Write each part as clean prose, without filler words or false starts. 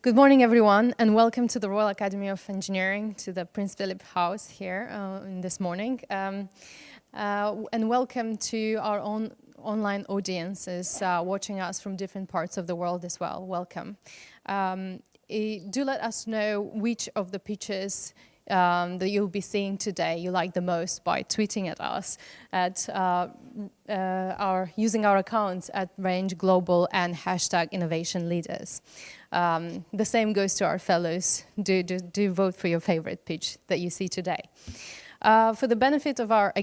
Good morning, everyone, and welcome to the Royal Academy of Engineering, to the Prince Philip House here this morning. And welcome to our own online audiences watching us from different parts of the world as well. Welcome. Do let us know which of the pitches that you'll be seeing today you like the most by tweeting at us at using our accounts at Range Global and #InnovationLeaders. The same goes to our fellows. Do vote for your favorite pitch that you see today. For the benefit of our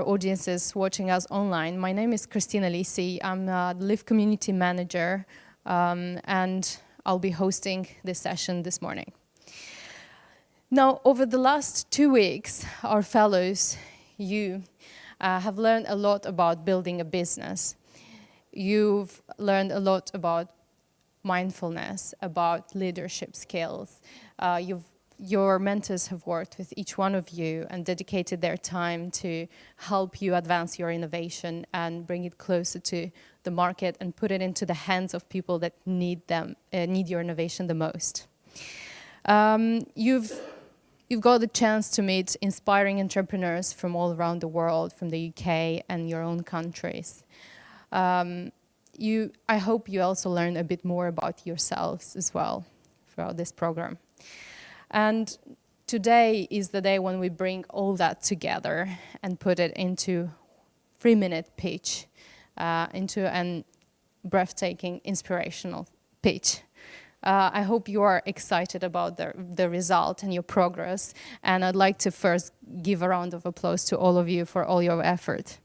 audiences watching us online, my name is Christina Lisi. I'm the Live Community Manager, and I'll be hosting this session this morning. Now, over the last 2 weeks, our fellows, you, have learned a lot about building a business. You've learned a lot about mindfulness, about leadership skills. Your mentors have worked with each one of you and dedicated their time to help you advance your innovation and bring it closer to the market and put it into the hands of people that need your innovation the most. You've got the chance to meet inspiring entrepreneurs from all around the world, from the UK and your own countries. I hope you also learn a bit more about yourselves as well throughout this program. And today is the day when we bring all that together and put it into 3-minute pitch, into a breathtaking, inspirational pitch. I hope you are excited about the result and your progress. And I'd like to first give a round of applause to all of you for all your effort.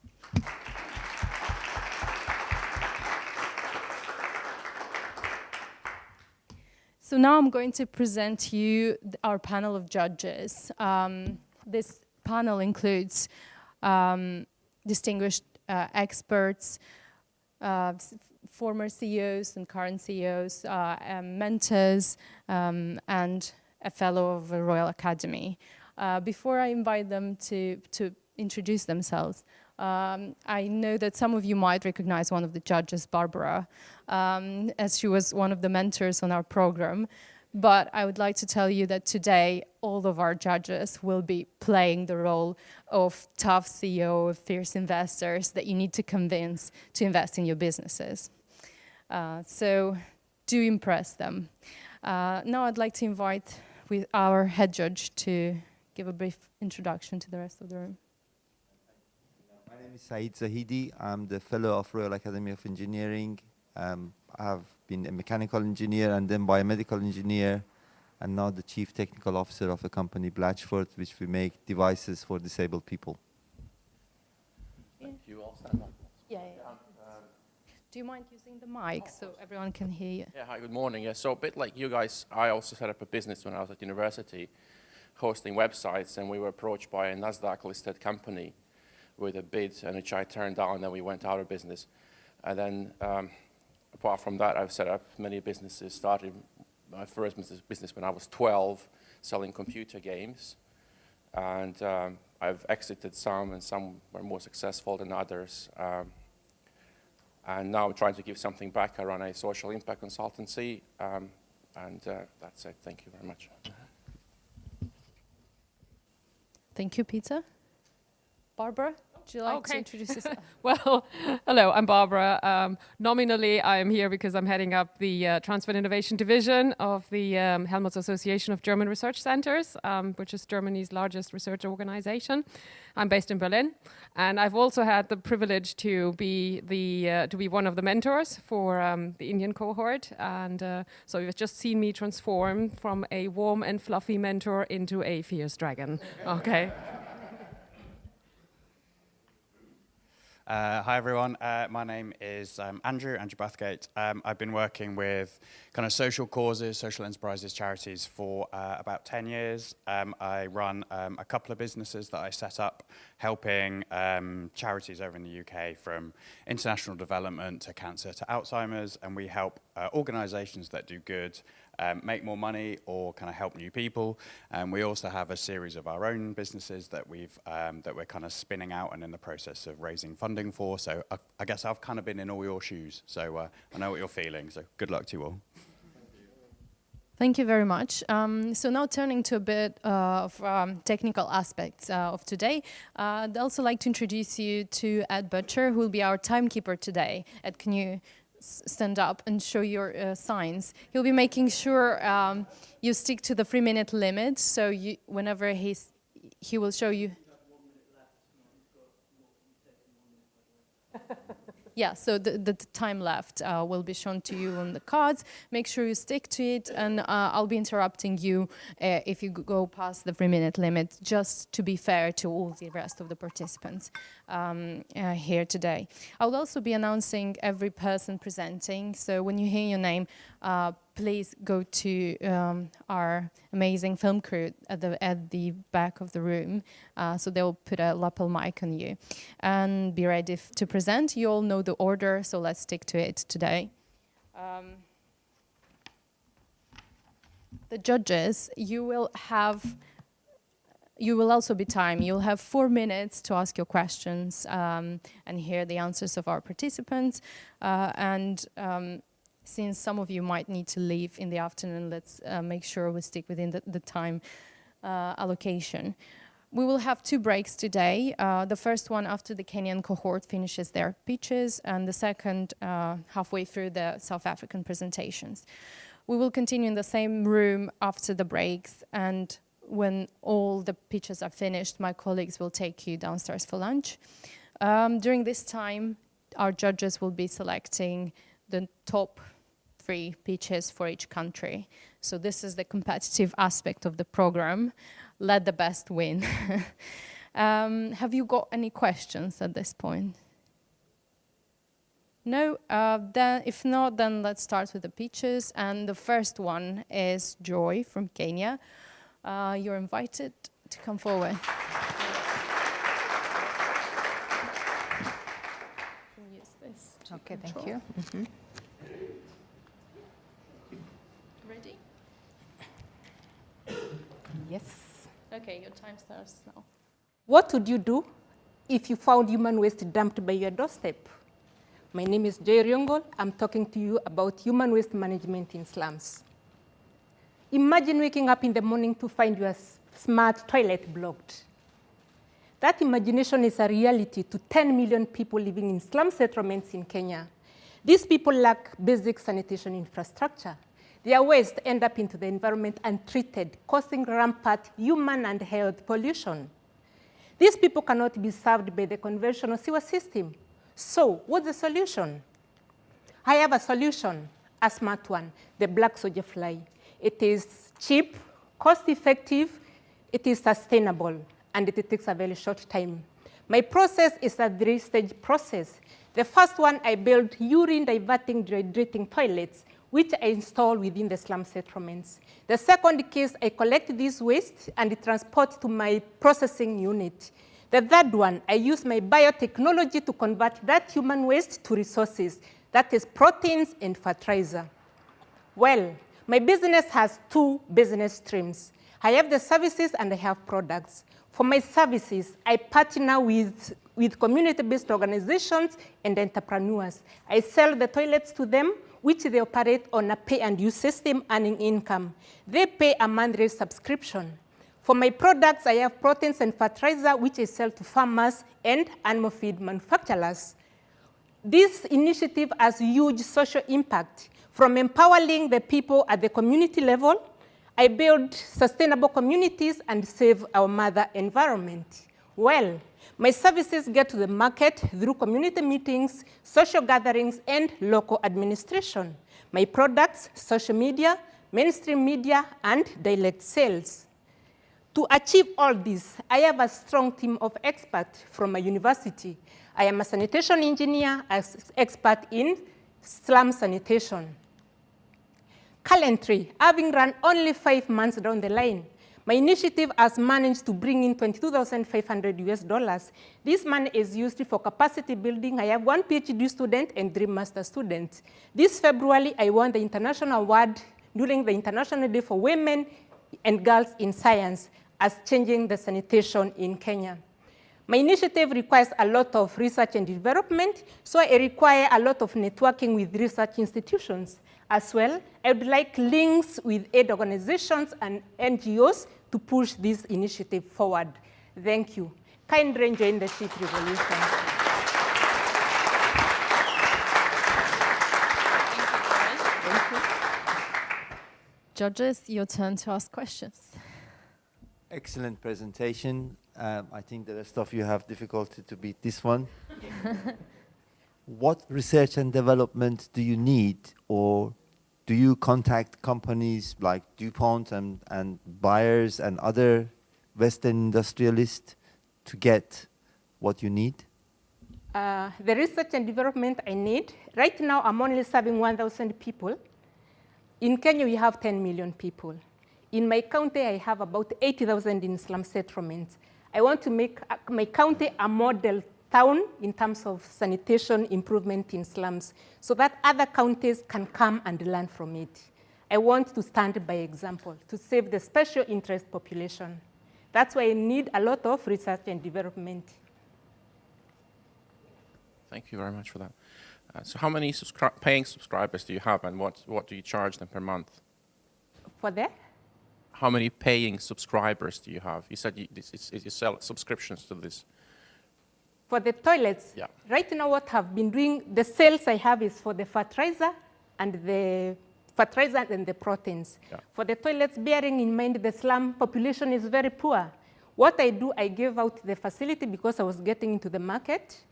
So now I'm going to present you our panel of judges. This panel includes distinguished experts, former CEOs and current CEOs, mentors, and a fellow of the Royal Academy. Before I invite them to introduce themselves, I know that some of you might recognize one of the judges, Barbara, as she was one of the mentors on our program. But I would like to tell you that today, all of our judges will be playing the role of tough CEO, of fierce investors that you need to convince to invest in your businesses. So do impress them. Now I'd like to invite our head judge to give a brief introduction to the rest of the room. My name is Saeed Zahidi. I'm the fellow of Royal Academy of Engineering. I have been a mechanical engineer and then biomedical engineer, and now the chief technical officer of a company, Blatchford, which we make devices for disabled people. Thank you. All stand up. Yeah. Do you mind using the mic so everyone can hear you? Yeah, hi, good morning. Yeah, so a bit like you guys, I also set up a business when I was at university, hosting websites, and we were approached by a NASDAQ-listed company with a bid, and which I turned down, and then we went out of business. And then, apart from that, I've set up many businesses. Started my first business when I was 12, selling computer games. And I've exited some, and some were more successful than others. And now I'm trying to give something back. I run a social impact consultancy, and that's it. Thank you very much. Thank you, Peter. Barbara, would you like to introduce yourself? Well, hello, I'm Barbara. Nominally, I am here because I'm heading up the Transfer and Innovation Division of the Helmholtz Association of German Research Centers, which is Germany's largest research organization. I'm based in Berlin, and I've also had the privilege to be one of the mentors for the Indian cohort. And so you've just seen me transform from a warm and fluffy mentor into a fierce dragon. Okay. Hi everyone, my name is Andrew Bathgate. I've been working with kind of social causes, social enterprises, charities for about 10 years. I run a couple of businesses that I set up helping charities over in the UK, from international development to cancer to Alzheimer's, and we help organisations that do good make more money or kind of help new people. And we also have a series of our own businesses that we're kind of spinning out and in the process of raising funding for. So I guess I've kind of been in all your shoes, so I know what you're feeling. So good luck to you all. Thank you very much. So now turning to a bit of technical aspects of today, I'd also like to introduce you to Ed Butcher, who will be our timekeeper today. Ed, can you stand up and show your signs? He'll be making sure you stick to the 3-minute limit, so whenever he will show you. Yeah, so the time left will be shown to you on the cards. Make sure you stick to it, and I'll be interrupting you if you go past the 3-minute limit, just to be fair to all the rest of the participants here today. I will also be announcing every person presenting, so when you hear your name, please go to our amazing film crew at the back of the room, so they'll put a lapel mic on you. And be ready to present. You all know the order, so let's stick to it today. The judges, you will also be timed. You'll have 4 minutes to ask your questions and hear the answers of our participants. Since some of you might need to leave in the afternoon, let's make sure we stick within the time allocation. We will have 2 breaks today. The first one after the Kenyan cohort finishes their pitches, and the second halfway through the South African presentations. We will continue in the same room after the breaks, and when all the pitches are finished, my colleagues will take you downstairs for lunch. During this time, our judges will be selecting the top 3 pitches for each country. So this is the competitive aspect of the program. Let the best win. Have you got any questions at this point? No? Then, if not, then let's start with the pitches. And the first one is Joy from Kenya. You're invited to come forward. Use this. Okay, thank you. Mm-hmm. Ready? Yes. Okay, your time starts now. What would you do if you found human waste dumped by your doorstep? My name is Nyawira Riungu. I'm talking to you about human waste management in slums. Imagine waking up in the morning to find your smart toilet blocked. That imagination is a reality to 10 million people living in slum settlements in Kenya. These people lack basic sanitation infrastructure. Their waste ends up into the environment untreated, causing rampant human and health pollution. These people cannot be served by the conventional sewer system. So what's the solution? I have a solution, a smart one, the black soldier fly. It is cheap, cost-effective, it is sustainable, and it takes a very short time. My process is a 3-stage process. The first one, I build urine diverting dehydrating toilets, which I install within the slum settlements. The second case, I collect this waste and transport to my processing unit. The third one, I use my biotechnology to convert that human waste to resources, that is proteins and fertilizer. Well, my business has 2 business streams. I have the services and I have products. For my services, I partner with community-based organizations and entrepreneurs. I sell the toilets to them, which they operate on a pay-and-use system, earning income. They pay a monthly subscription. For my products, I have proteins and fertilizer, which I sell to farmers and animal feed manufacturers. This initiative has huge social impact. From empowering the people at the community level, I build sustainable communities and save our mother environment. Well, my services get to the market through community meetings, social gatherings, and local administration. My products, social media, mainstream media, and direct sales. To achieve all this, I have a strong team of experts from my university. I am a sanitation engineer, an expert in slum sanitation. Currently, having run only 5 months down the line, my initiative has managed to bring in $22,500. This money is used for capacity building. I have 1 PhD student and 3 master students. This February, I won the international award during the International Day for Women and Girls in Science as changing the sanitation in Kenya. My initiative requires a lot of research and development, so I require a lot of networking with research institutions. As well, I would like links with aid organizations and NGOs to push this initiative forward. Thank you. Kindly join the Sheep Revolution. Judges, your turn to ask questions. Excellent presentation. I think the rest of you have difficulty to beat this one. What research and development do you need, or do you contact companies like DuPont and Bayers and other Western industrialists to get what you need? The research and development I need, right now I'm only serving 1,000 people. In Kenya, we have 10 million people. In my county, I have about 80,000 in slum settlements. I want to make my county a model town in terms of sanitation improvement in slums so that other counties can come and learn from it. I want to stand by example to save the special interest population. That's why I need a lot of research and development. Thank you very much for that. So how many paying subscribers do you have, and what do you charge them per month? For that? How many paying subscribers do you have? You said you sell subscriptions to this. For the toilets, Yeah. Right now what I've been doing, the sales I have is for the fertilizer and the proteins. Yeah. For the toilets, bearing in mind the slum population is very poor. What I do, I give out the facility because I was getting into the market.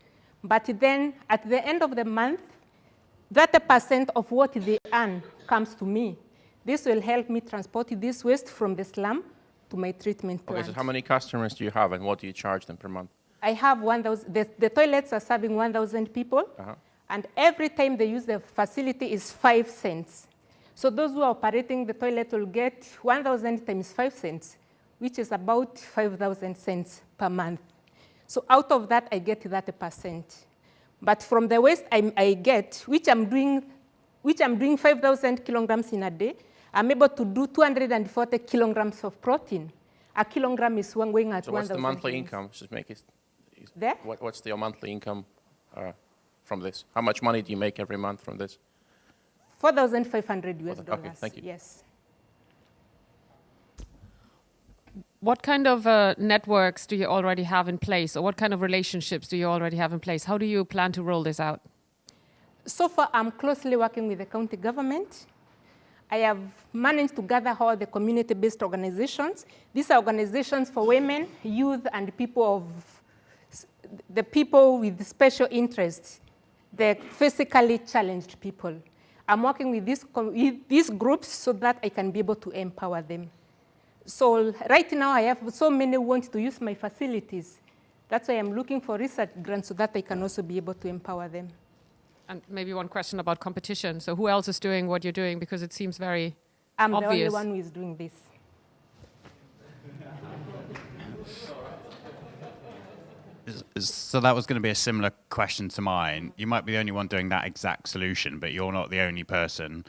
But then at the end of the month, 30% of what they earn comes to me. This will help me transport this waste from the slum to my treatment plant. Okay, so how many customers do you have, and what do you charge them per month? I have 1,000, the toilets are serving 1,000 people, and every time they use the facility is 5 cents. So those who are operating the toilet will get 1,000 times 5 cents, which is about 5,000 cents per month. So out of that, I get 30%. But from the waste I get, which I'm doing 5,000 kilograms in a day, I'm able to do 240 kilograms of protein. A kilogram is going at 1,000. So what's the monthly income? Just make it. There? What's your monthly income from this? How much money do you make every month from this? 4,500 US dollars. Okay, thank you. Yes. What kind of networks do you already have in place, or what kind of relationships do you already have in place? How do you plan to roll this out? So far, I'm closely working with the county government. I have managed to gather all the community-based organizations. These are organizations for women, youth, and people with special interests, the physically challenged people. I'm working with these groups so that I can be able to empower them. So right now, I have so many who want to use my facilities. That's why I'm looking for research grants so that I can also be able to empower them. And maybe one question about competition. So who else is doing what you're doing? Because it seems very I'm obvious. the only one who is doing this. So that was going to be a similar question to mine. You might be the only one doing that exact solution, but you're not the only person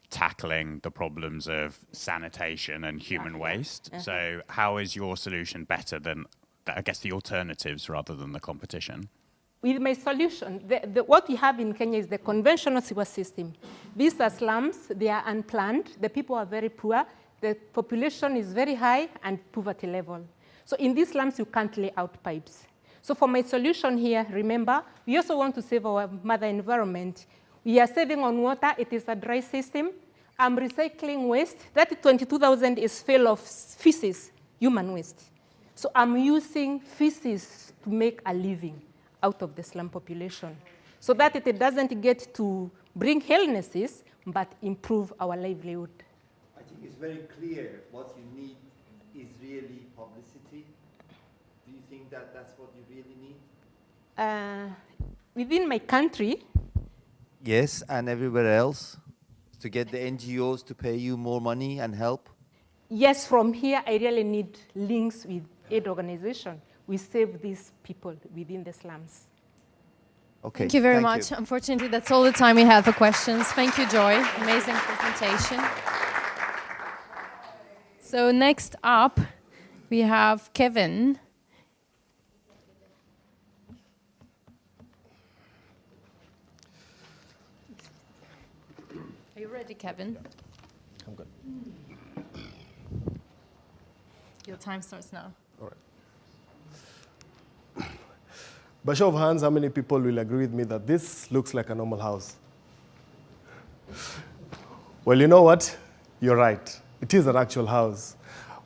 tackling the problems of sanitation and human waste. So how is your solution better than, I guess, the alternatives rather than the competition? With my solution, what we have in Kenya is the conventional sewer system. These are slums, they are unplanned, the people are very poor, the population is very high, and poverty level. So in these slums, you can't lay out pipes. So for my solution here, remember, we also want to save our mother environment. We are saving on water, it is a dry system. I'm recycling waste, that 22,000 is full of feces, human waste. So I'm using feces to make a living out of the slum population, so that it doesn't get to bring illnesses, but improve our livelihood. I think it's very clear what you need is really publicity. Do you think that that's what you really need? Within my country? Yes, and everywhere else, to get the NGOs to pay you more money and help? Yes, from here, I really need links with aid organizations. We save these people within the slums. Okay. Thank you very much. Unfortunately, that's all the time we have for questions. Thank you, Joy. Amazing presentation. So next up, we have Kevin. you ready, Kevin? I'm good. Your time starts now. All right. By show of hands, how many people will agree with me that this looks like a normal house? Well, you know what? You're right. It is an actual house.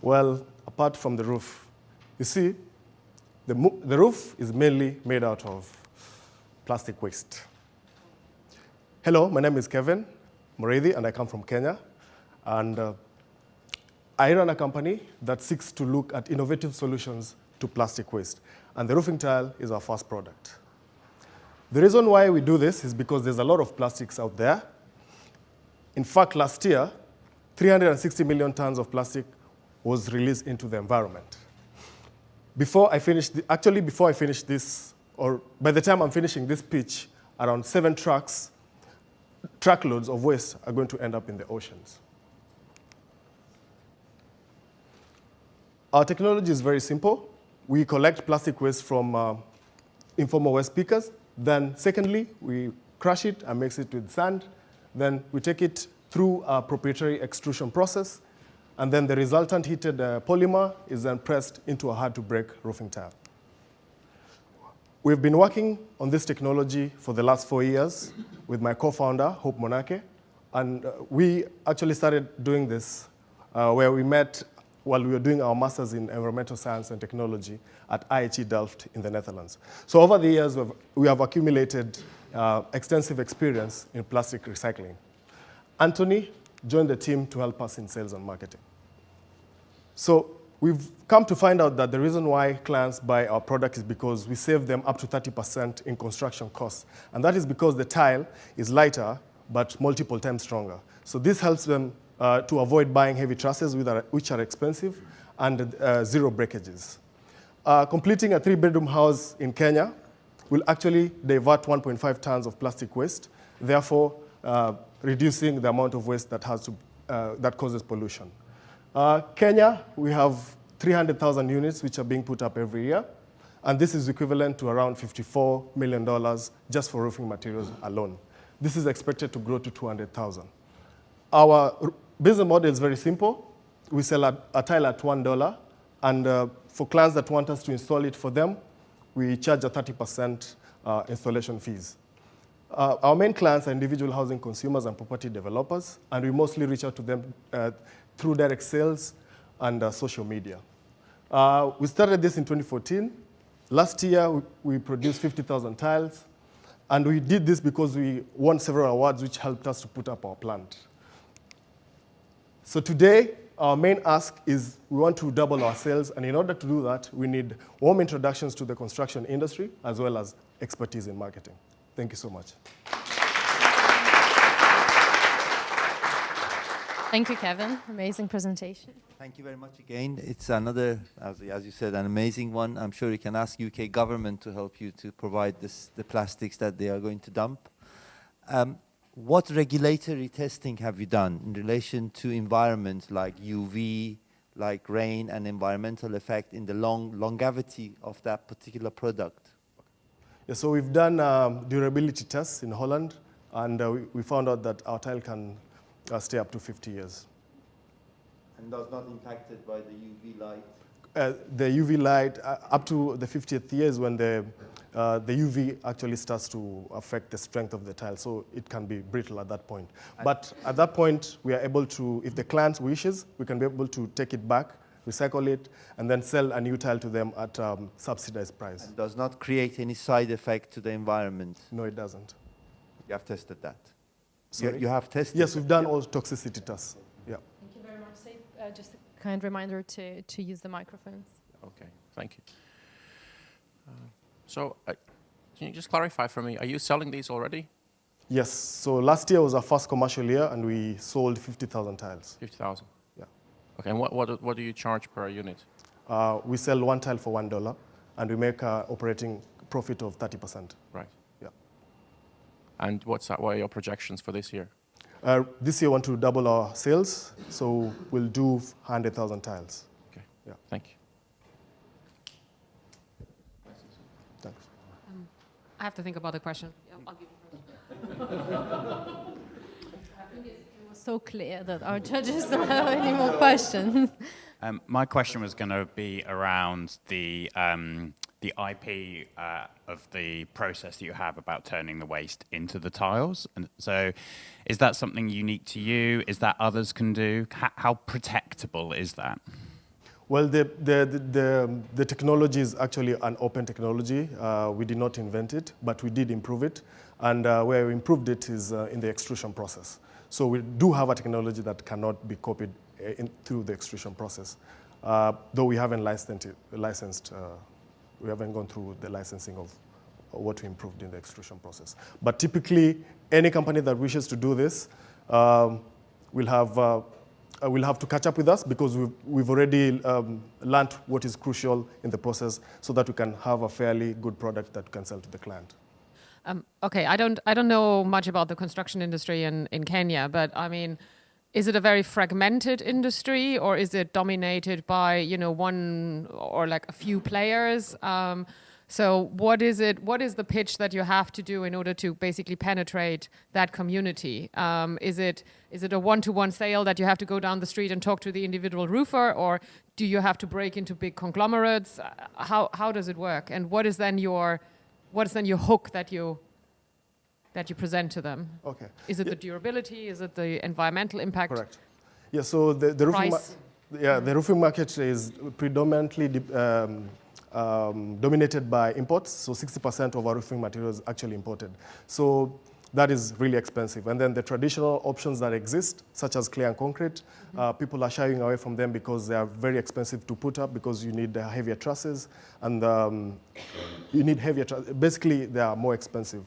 Well, apart from the roof. You see, the roof is mainly made out of plastic waste. Hello, my name is Kevin Mureithi, and I come from Kenya. And I run a company that seeks to look at innovative solutions to plastic waste. And the roofing tile is our first product. The reason why we do this is because there's a lot of plastics out there. In fact, last year, 360 million tons of plastic was released into the environment. Before I finish this, or by the time I'm finishing this pitch, around 7 truckloads of waste are going to end up in the oceans. Our technology is very simple. We collect plastic waste from informal waste pickers. Then secondly, we crush it and mix it with sand. Then we take it through a proprietary extrusion process. And then the resultant heated polymer is then pressed into a hard-to-break roofing tile. We've been working on this technology for the last 4 years with my co-founder, Hope Monake. And we actually started doing this where we met while we were doing our Masters in Environmental Science and Technology at IHE Delft in the Netherlands. So over the years, we have accumulated extensive experience in plastic recycling. Anthony joined the team to help us in sales and marketing. So we've come to find out that the reason why clients buy our product is because we save them up to 30% in construction costs. And that is because the tile is lighter, but multiple times stronger. So this helps them to avoid buying heavy trusses which are expensive and zero breakages. Completing a 3-bedroom house in Kenya will actually divert 1.5 tons of plastic waste, therefore reducing the amount of waste that causes pollution. Kenya, we have 300,000 units which are being put up every year, and this is equivalent to around $54 million just for roofing materials alone. This is expected to grow to 200,000. Our business model is very simple. We sell a tile at $1, and for clients that want us to install it for them, we charge a 30% installation fees. Our main clients are individual housing consumers and property developers, and we mostly reach out to them through direct sales and social media. We started this in 2014. Last year, we produced 50,000 tiles, and we did this because we won several awards which helped us to put up our plant. So today, our main ask is we want to double our sales, and in order to do that, we need warm introductions to the construction industry as well as expertise in marketing. Thank you so much. Thank you, Kevin. Amazing presentation. Thank you very much again. It's another, as you said, an amazing one. I'm sure you can ask UK government to help you to provide the plastics that they are going to dump. What regulatory testing have you done in relation to environment like UV, like rain and environmental effect in the longevity of that particular product? Yeah, so we've done durability tests in Holland, and we found out that our tile can stay up to 50 years. And does not impacted by the UV light? The UV light, up to the 50th year is when the UV actually starts to affect the strength of the tile, so it can be brittle at that point. But at that point, we are able to, if the client wishes, we can be able to take it back, recycle it, and then sell a new tile to them at subsidized price. And does not create any side effect to the environment? No, it doesn't. You have tested that? Sorry? You have tested? Yes, we've done all toxicity tests. Yeah. Thank you very much. Just a kind reminder to use the microphones. Okay, thank you. So can you just clarify for me, are you selling these already? Yes, so last year was our first commercial year, and we sold 50,000 tiles. 50,000? Yeah. Okay, and what do you charge per unit? We sell one tile for $1, and we make an operating profit of 30%. Right. Yeah. And what are your projections for this year? This year, we want to double our sales, so we'll do 100,000 tiles. Okay. Yeah. Thank you. Thanks. I have to think about the question. Yeah, I'll give you first. was so clear that our judges don't have any more questions. My question was going to be around the IP of the process that you have about turning the waste into the tiles. And so is that something unique to you? Is that others can do? How protectable is that? Well, the technology is actually an open technology. We did not invent it, but we did improve it. And where we improved it is in the extrusion process. So we do have a technology that cannot be copied through the extrusion process, though we haven't licensed. We haven't gone through the licensing of what we improved in the extrusion process. But typically, any company that wishes to do this will have to catch up with us, because we've already learned what is crucial in the process, so that we can have a fairly good product that we can sell to the client. Okay, I don't know much about the construction industry in Kenya, but I mean, is it a very fragmented industry, or is it dominated by, you know, one or like a few players? So what is the pitch that you have to do in order to basically penetrate that community? Is it a one-to-one sale that you have to go down the street and talk to the individual roofer, or do you have to break into big conglomerates? How does it work? And what is then your hook that you present to them? Okay. Is it the durability? Is it the environmental impact? Correct. Yeah. So the roofing, the roofing market is predominantly dominated by imports. So 60% of our roofing material is actually imported. So that is really expensive. And then the traditional options that exist, such as clay and concrete, people are shying away from them because they are very expensive to put up, because you need heavier trusses, and you need heavier trusses. Basically, they are more expensive.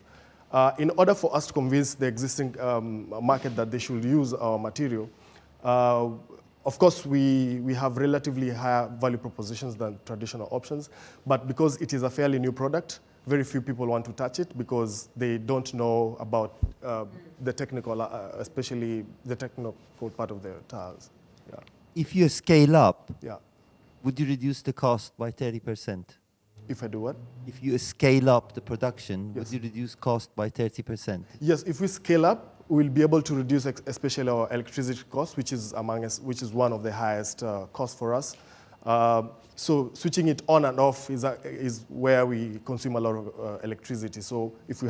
In order for us to convince the existing market that they should use our material, of course, we have relatively higher value propositions than traditional options, but because it is a fairly new product, very few people want to touch it because they don't know about the technical, especially the technical part of the tiles. Yeah. If you scale up, Yeah. would you reduce the cost by 30%? If I do what? If you scale up the production, Yes. would you reduce cost by 30%? Yes, if we scale up, we'll be able to reduce especially our electricity cost, which is one of the highest costs for us. So switching it on and off is where we consume a lot of electricity. So if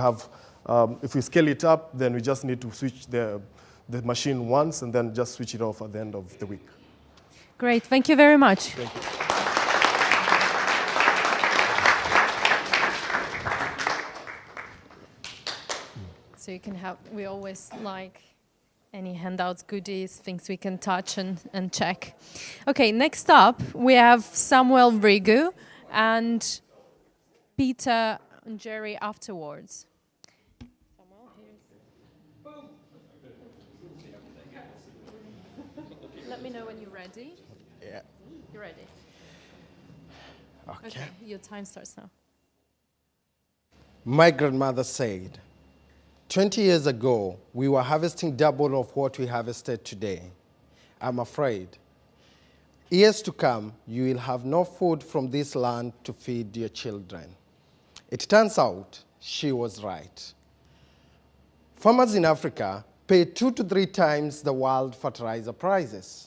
we scale it up, then we just need to switch the machine once and then just switch it off at the end of the week. Great, thank you very much. Thank you. So you can have, we always like any handouts, goodies, things we can touch and check. Okay, next up we have Samwel Rigu and Peter Njeri afterwards. Samwel, let me know when you're ready. Yeah. You're ready. Okay. Your time starts now. My grandmother said, 20 years ago, we were harvesting double of what we harvested today. I'm afraid, years to come, you will have no food from this land to feed your children. It turns out she was right. Farmers in Africa pay 2 to 3 times the world fertilizer prices.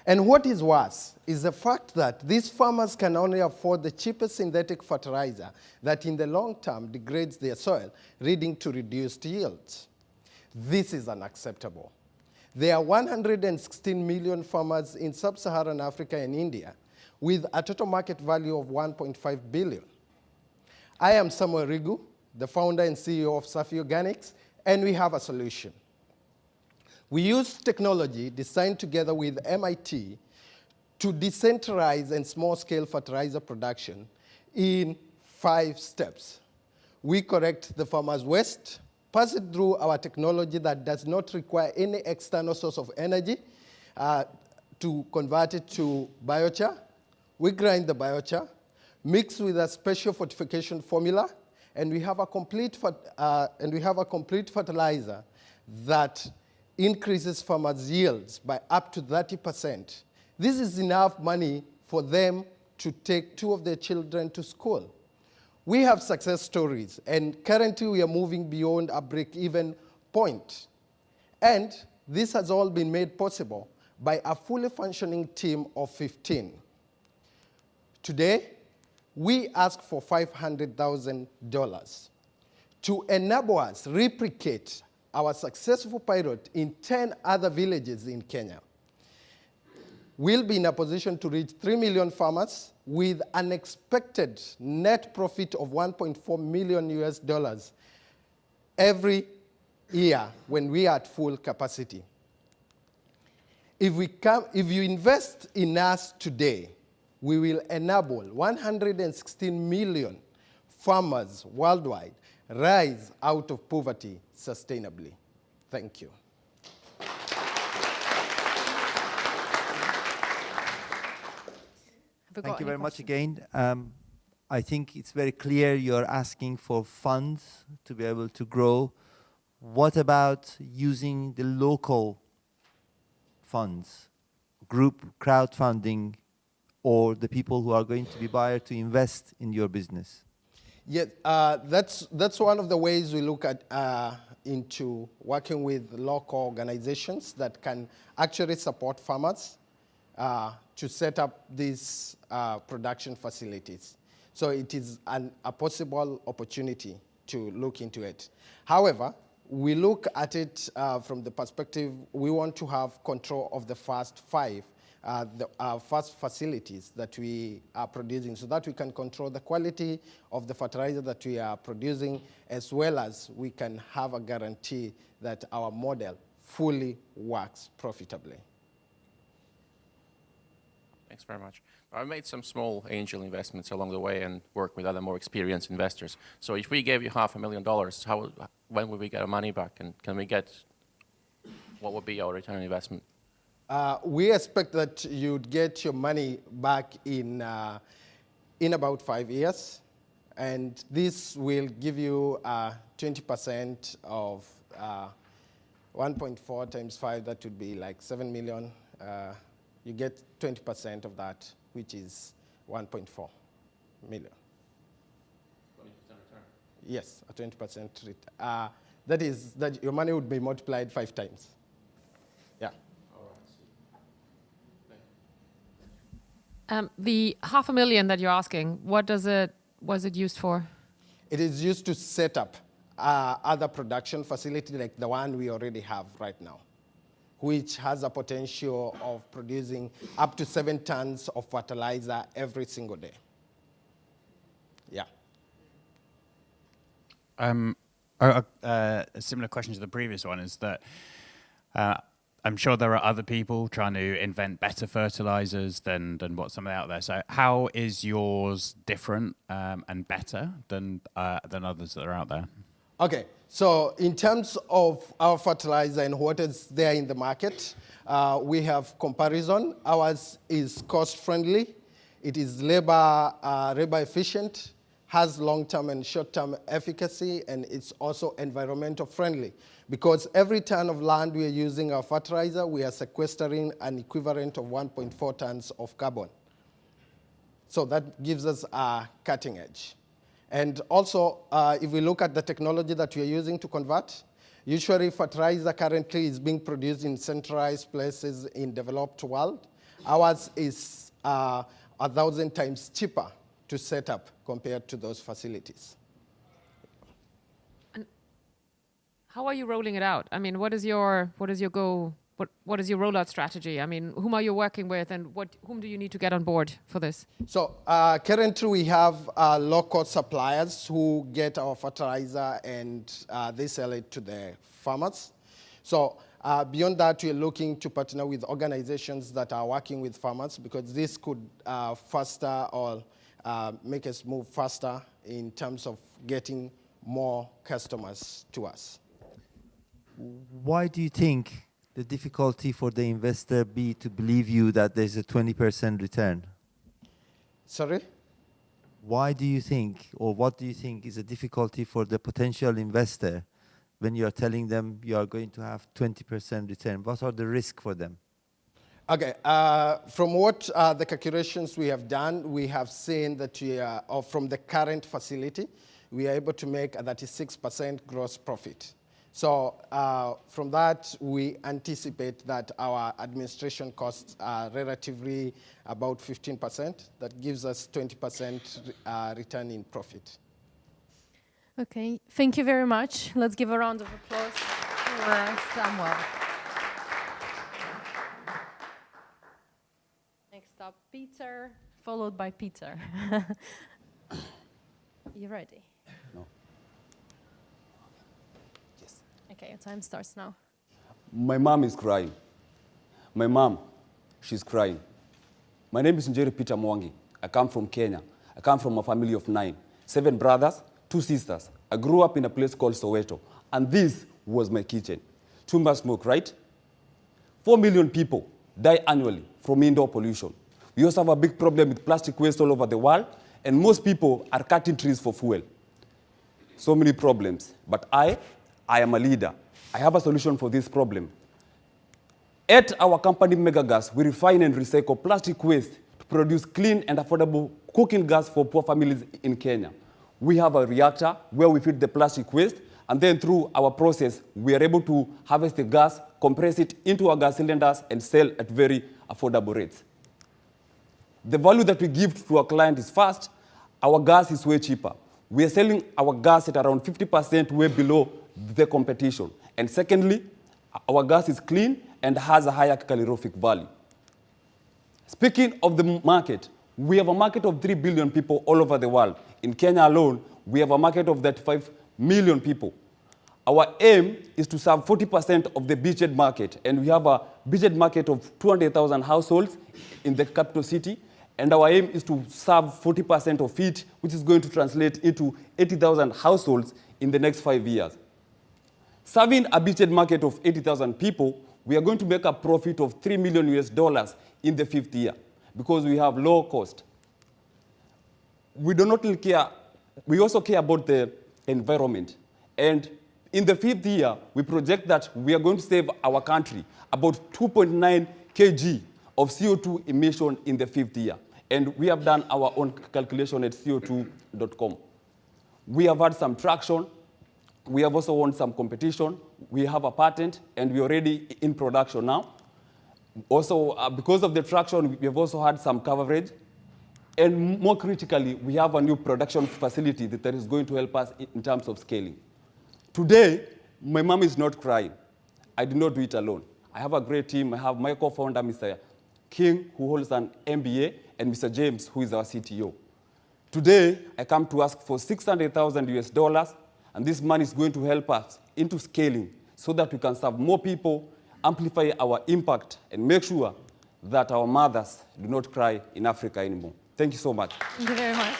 And what is worse is the fact that these farmers can only afford the cheapest synthetic fertilizer that in the long term degrades their soil, leading to reduced yields. This is unacceptable. There are 116 million farmers in sub-Saharan Africa and India with a total market value of 1.5 billion. I am Samwel Rigu, the founder and CEO of Safi Organics, and we have a solution. We use technology designed together with MIT to decentralize and small-scale fertilizer production in 5 steps. We collect the farmer's waste, pass it through our technology that does not require any external source of energy to convert it to biochar. We grind the biochar, mix with a special fortification formula, and we have a complete fertilizer that increases farmers' yields by up to 30%. This is enough money for them to take 2 of their children to school. We have success stories, and currently we are moving beyond a break-even point. And this has all been made possible by a fully functioning team of 15. Today, we ask for $500,000 to enable us replicate our successful pilot in 10 other villages in Kenya. We'll be in a position to reach 3 million farmers with an expected net profit of $1.4 million US every year when we are at full capacity. If you invest in us today, we will enable 116 million farmers worldwide rise out of poverty sustainably. Thank you. Thank you very much again. I think it's very clear you're asking for funds to be able to grow. What about using the local funds, group crowdfunding, or the people who are going to be buyers to invest in your business? Yeah, that's one of the ways we look at into working with local organizations that can actually support farmers to set up these production facilities. So it is a possible opportunity to look into it. However, we look at it from the perspective we want to have control of the first 5 first facilities that we are producing, so that we can control the quality of the fertilizer that we are producing, as well as we can have a guarantee that our model fully works profitably. Thanks very much. I made some small angel investments along the way and worked with other more experienced investors. So if we gave you $500,000, when would we get our money back? And can we get, what would be our return on investment? We expect that you'd get your money back in about 5 years. And this will give you 20% of 1.4 times 5, that would be like 7 million. You get 20% of that, which is 1.4 million. 20% return? Yes, a 20% return. That is, that your money would be multiplied 5 times. Yeah. All right. The $500,000 that you're asking, was it used for? It is used to set up other production facility like the one we already have right now, which has a potential of producing up to 7 tons of fertilizer every single day. Yeah. A similar question to the previous one is that I'm sure there are other people trying to invent better fertilizers than what's something out there. So how is yours different and better than others that are out there? Okay, so in terms of our fertilizer and what is there in the market, we have comparison. Ours is cost-friendly. It is labor efficient, has long-term and short-term efficacy, and it's also environmental friendly. Because every ton of land we are using our fertilizer, we are sequestering an equivalent of 1.4 tons of carbon. So that gives us a cutting edge. And also, if we look at the technology that we are using to convert, usually fertilizer currently is being produced in centralized places in developed world. Ours is 1,000 times cheaper to set up compared to those facilities. And how are you rolling it out? I mean, what is your rollout strategy? I mean, whom are you working with, and whom do you need to get on board for this? So currently we have local suppliers who get our fertilizer and they sell it to the farmers. So beyond that, we're looking to partner with organizations that are working with farmers, because this could faster or make us move faster in terms of getting more customers to us. Why do you think the difficulty for the investor be to believe you that there's a 20% return? Sorry? Why do you think, or what do you think is a difficulty for the potential investor when you are telling them you are going to have 20% return? What are the risks for them? Okay, from what the calculations we have done, we have seen that we are, or from the current facility, we are able to make a 36% gross profit. So from that, we anticipate that our administration costs are relatively about 15%. That gives us 20% return in profit. Okay, thank you very much. Let's give a round of applause for Samwel. Next up, Peter, followed by Peter. You ready? No. Yes. Okay, your time starts now. My mom is crying. My mom, she's crying. My name is Njeri Peter Mwangi. I come from Kenya. I come from a family of 9, 7 brothers, 2 sisters. I grew up in a place called Soweto, and this was my kitchen. Too much smoke, right? 4 million people die annually from indoor pollution. We also have a big problem with plastic waste all over the world, and most people are cutting trees for fuel. So many problems, but I am a leader. I have a solution for this problem. At our company Megagas, we refine and recycle plastic waste to produce clean and affordable cooking gas for poor families in Kenya. We have a reactor where we feed the plastic waste, and then through our process, we are able to harvest the gas, compress it into our gas cylinders, and sell at very affordable rates. The value that we give to our client is first, our gas is way cheaper. We are selling our gas at around 50% way below the competition. And secondly, our gas is clean and has a higher calorific value. Speaking of the market, we have a market of 3 billion people all over the world. In Kenya alone, we have a market of 35 million people. Our aim is to serve 40% of the beachhead market, and we have a beachhead market of 200,000 households in the capital city, and our aim is to serve 40% of it, which is going to translate into 80,000 households in the next 5 years. Serving a beachhead market of 80,000 people, we are going to make a profit of $3 million in the 5th year because we have low cost. We do not care, we also care about the environment. And in the 5th year, we project that we are going to save our country about 2.9 kg of CO2 emission in the 5th year. And we have done our own calculation at co2.com. We have had some traction. We have also won some competition. We have a patent, and we're already in production now. Also, because of the traction, we have also had some coverage. And more critically, we have a new production facility that is going to help us in terms of scaling. Today, my mom is not crying. I did not do it alone. I have a great team. I have my co-founder, Mr. King, who holds an MBA, and Mr. James, who is our CTO. Today, I come to ask for $600,000, and this money is going to help us into scaling so that we can serve more people, amplify our impact, and make sure that our mothers do not cry in Africa anymore. Thank you so much. Thank you very much.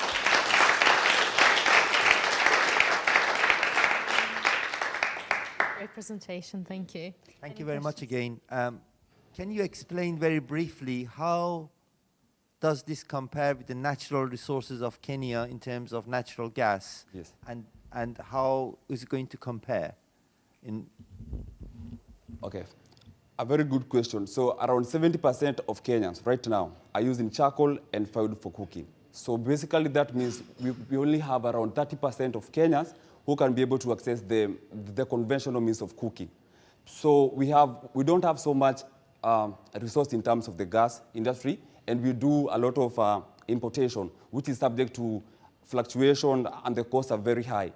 Great presentation, thank you. Thank you very much again. Can you explain very briefly how does this compare with the natural resources of Kenya in terms of natural gas? Yes. And how is it going to compare? Okay, a very good question. So around 70% of Kenyans right now are using charcoal and firewood for cooking. So basically that means we only have around 30% of Kenyans who can be able to access the conventional means of cooking. So we don't have so much resource in terms of the gas industry, and we do a lot of importation, which is subject to fluctuation, and the costs are very high.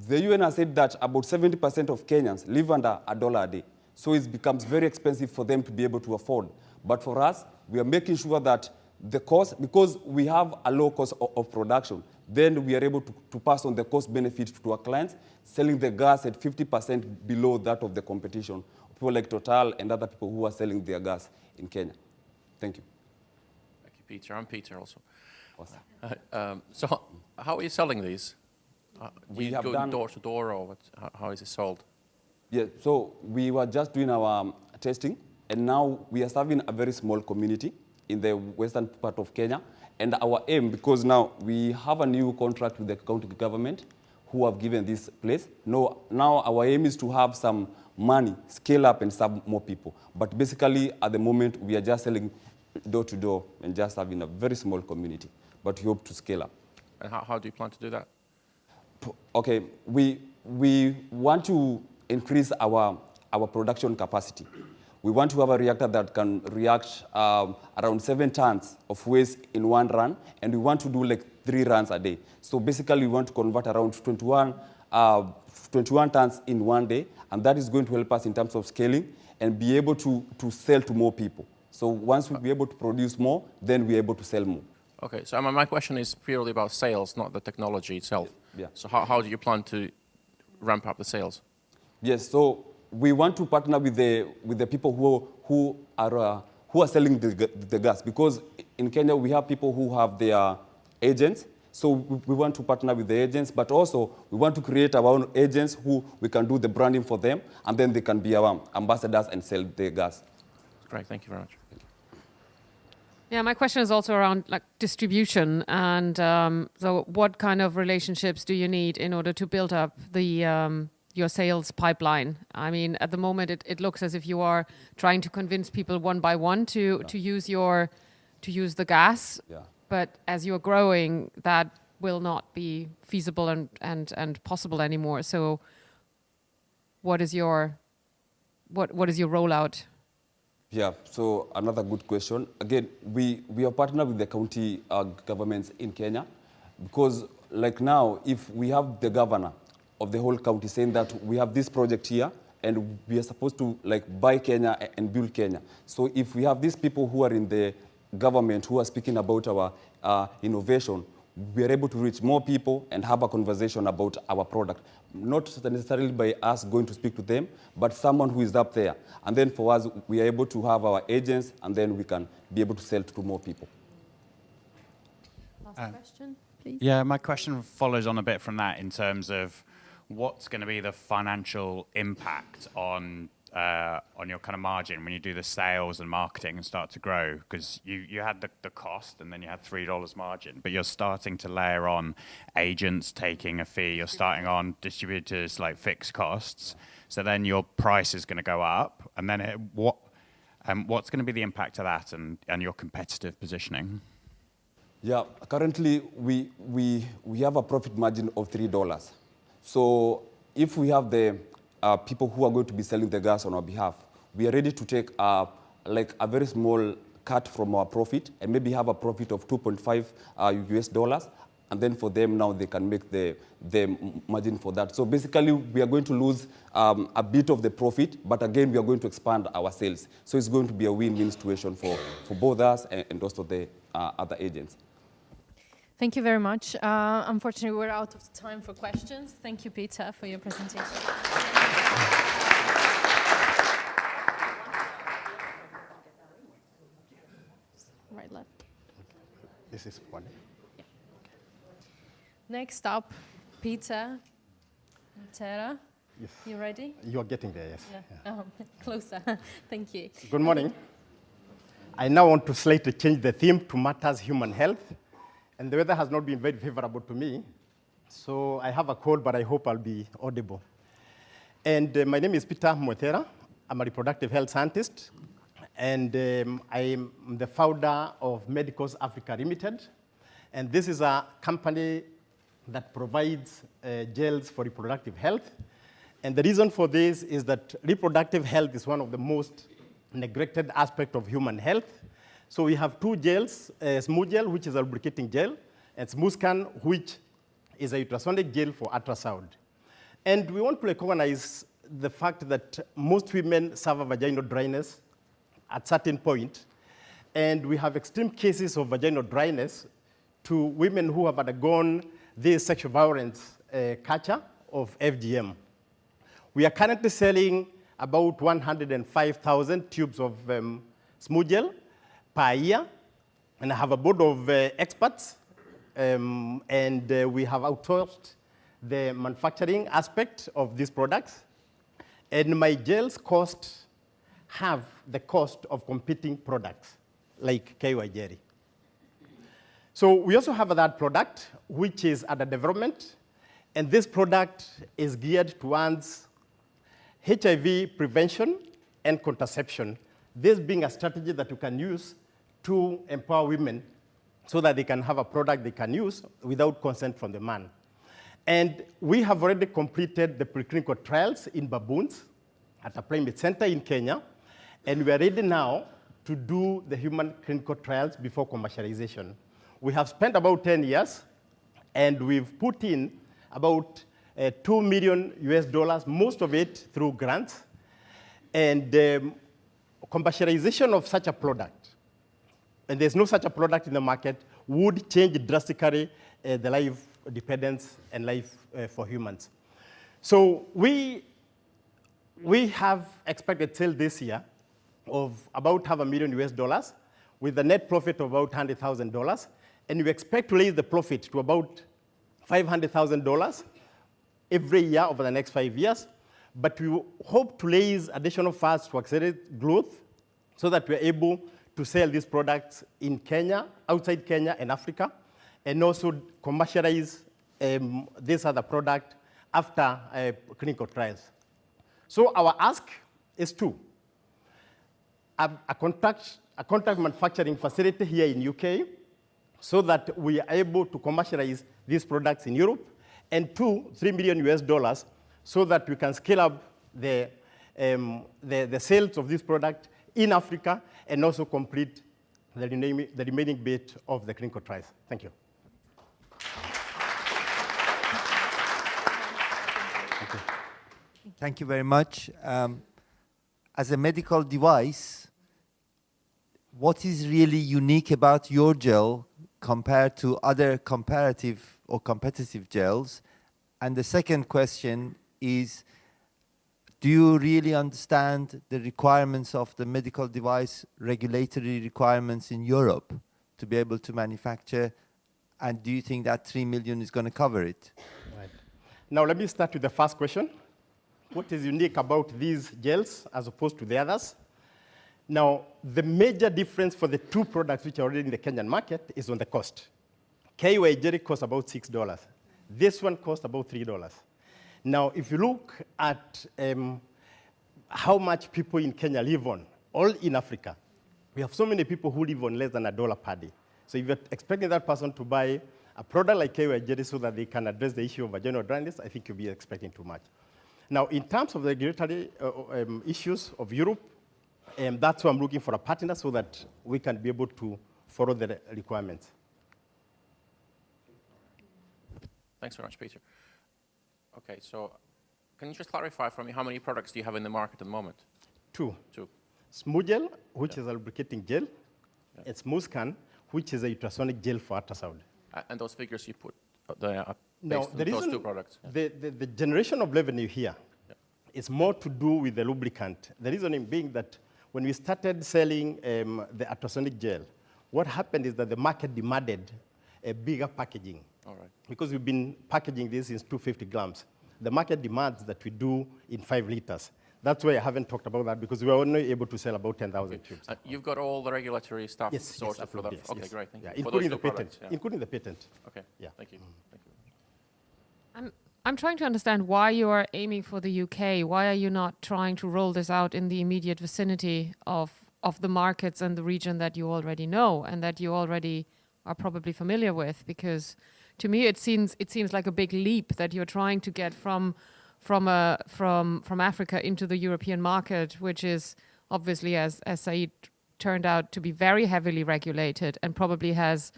The UN has said that about 70% of Kenyans live under $1 a day. So it becomes very expensive for them to be able to afford. But for us, we are making sure that the cost, because we have a low cost of production, then we are able to pass on the cost benefit to our clients, selling the gas at 50% below that of the competition, people like Total and other people who are selling their gas in Kenya. Thank you. Thank you, Peter. I'm Peter also. Awesome. So how are you selling these? We you have go done door to door, or what, how is it sold? Yeah, so we were just doing our testing, and now we are serving a very small community in the western part of Kenya. And our aim, because now we have a new contract with the county government who have given this place. Now our aim is to have some money, scale up and serve more people. But basically, at the moment, we are just selling door to door and just having a very small community. But we hope to scale up. And how do you plan to do that? Okay, we want to increase our production capacity. We want to have a reactor that can react around 7 tons of waste in one run, and we want to do like 3 runs a day. So basically, we want to convert around 21 tons in one day, and that is going to help us in terms of scaling and be able to sell to more people. So once we'll be able to produce more, then we're able to sell more. Okay, so my question is purely about sales, not the technology itself. Yeah. So how do you plan to ramp up the sales? Yes, so we want to partner with the people who are selling the gas, because in Kenya we have people who have their agents. So we want to partner with the agents, but also we want to create our own agents who we can do the branding for them, and then they can be our ambassadors and sell the gas. Great, thank you very much. Yeah, my question is also around like distribution, and so what kind of relationships do you need in order to build up the your sales pipeline? I mean, at the moment, it looks as if you are trying to convince people one by one to use the gas. Yeah. But as you're growing, that will not be feasible and possible anymore. So, what is your rollout? Yeah, so another good question. Again, we are partnered with the county governments in Kenya, because like now, if we have the governor of the whole county saying that we have this project here and we are supposed to like buy Kenya and build Kenya. So if we have these people who are in the government who are speaking about our innovation, we are able to reach more people and have a conversation about our product. Not necessarily by us going to speak to them, but someone who is up there. And then for us, we are able to have our agents, and then we can be able to sell to more people. Last question, please. Yeah, my question follows on a bit from that in terms of what's going to be the financial impact on your kind of margin when you do the sales and marketing and start to grow, because you had the cost and then you had $3 margin, but you're starting to layer on agents taking a fee, you're starting on distributors like fixed costs, so then your price is going to go up, and then what's going to be the impact of that and your competitive positioning? Yeah, currently we have a profit margin of $3. So if we have the people who are going to be selling the gas on our behalf, we are ready to take like a very small cut from our profit and maybe have a profit of $2.5 US, and then for them now they can make the margin for that. So basically we are going to lose a bit of the profit, but again we are going to expand our sales. So it's going to be a win-win situation for both us and also the other agents. Thank you very much. Unfortunately, we're out of time for questions. Thank you, Peter, for your presentation. Right, left. This is one. Yeah. Next up, Peter Mwethera. Yes. You ready? You're getting there, yes. Yeah. Closer. Thank you. Good morning. I now want to slightly change the theme to matters human health. And the weather has not been very favorable to me. So I have a cold, but I hope I'll be audible. And my name is Peter Mwethera. I'm a reproductive health scientist. And I'm the founder of Medicals Africa Limited. And this is a company that provides gels for reproductive health. And the reason for this is that reproductive health is one of the most neglected aspects of human health. So we have 2 gels, Smooth Gel, which is a lubricating gel, and Smooth Scan, which is a ultrasonic gel for ultrasound. And we want to recognize the fact that most women suffer vaginal dryness at a certain point, and we have extreme cases of vaginal dryness to women who have undergone this sexual violence culture of FGM. We are currently selling about 105,000 tubes of Smooth Gel per year, and I have a board of experts, and we have outsourced the manufacturing aspect of these products, and my gels cost half the cost of competing products like KY Njeri. So we also have that product which is under development, and this product is geared towards HIV prevention and contraception, this being a strategy that you can use to empower women so that they can have a product they can use without consent from the man. And we have already completed the preclinical trials in baboons at a primate center in Kenya. And we are ready now to do the human clinical trials before commercialization. We have spent about 10 years, and we've put in about $2 million US, most of it through grants. And commercialization of such a product, and there's no such a product in the market, would change drastically the life dependence and life for humans. So we have expected sale this year of about $500,000 US with a net profit of about $100,000. And we expect to raise the profit to about $500,000 every year over the next 5 years. But we hope to raise additional funds to accelerate growth so that we're able to sell these products in Kenya, outside Kenya and Africa, and also commercialize this other product after clinical trials. So our ask is two. A contract manufacturing facility here in UK so that we are able to commercialize these products in Europe, and two, $3 million US so that we can scale up the sales of this product in Africa and also complete the remaining bit of the clinical trials. Thank you. Thank you very much. As a medical device, what is really unique about your gel compared to other comparative or competitive gels? And the second question is, do you really understand the requirements of the medical device regulatory requirements in Europe to be able to manufacture? And do you think that 3 million is going to cover it? Right. Now let me start with the first question. What is unique about these gels as opposed to the others? Now, the major difference for the two products which are already in the Kenyan market is on the cost. KY Njeri costs about $6. This one costs about $3. Now, if you look at how much people in Kenya live on, all in Africa, we have so many people who live on less than $1 per day. So if you're expecting that person to buy a product like KY Njeri so that they can address the issue of vaginal dryness, I think you'll be expecting too much. Now, in terms of the regulatory issues of Europe, that's why I'm looking for a partner so that we can be able to follow the requirements. Thanks very much, Peter. Okay, so can you just clarify for me how many products do you have in the market at the moment? Two. Two. Smooth gel, which is a lubricating gel, and Smooth Scan, which is a ultrasonic gel for ultrasound. And those figures you put there are No, based on those two products? The generation of revenue here is more to do with the lubricant. The reason being that when we started selling the ultrasonic gel, what happened is that the market demanded a bigger packaging. All right. Because we've been packaging this in 250 grams. The market demands that we do in 5 liters. That's why I haven't talked about that, because we were only able to sell about 10,000 tubes. You've got all the regulatory stuff Yes, sorted for that? yes, Okay, yes. great, thank you. For Including those the two patent. products, Including the patent. Okay, Yeah. thank you. Thank you. I'm trying to understand why you are aiming for the UK. Why are you not trying to roll this out in the immediate vicinity of the markets and the region that you already know and that you already are probably familiar with? Because to me, it seems like a big leap that you're trying to get from Africa into the European market, which is obviously, as Said turned out, to be very heavily regulated and probably has,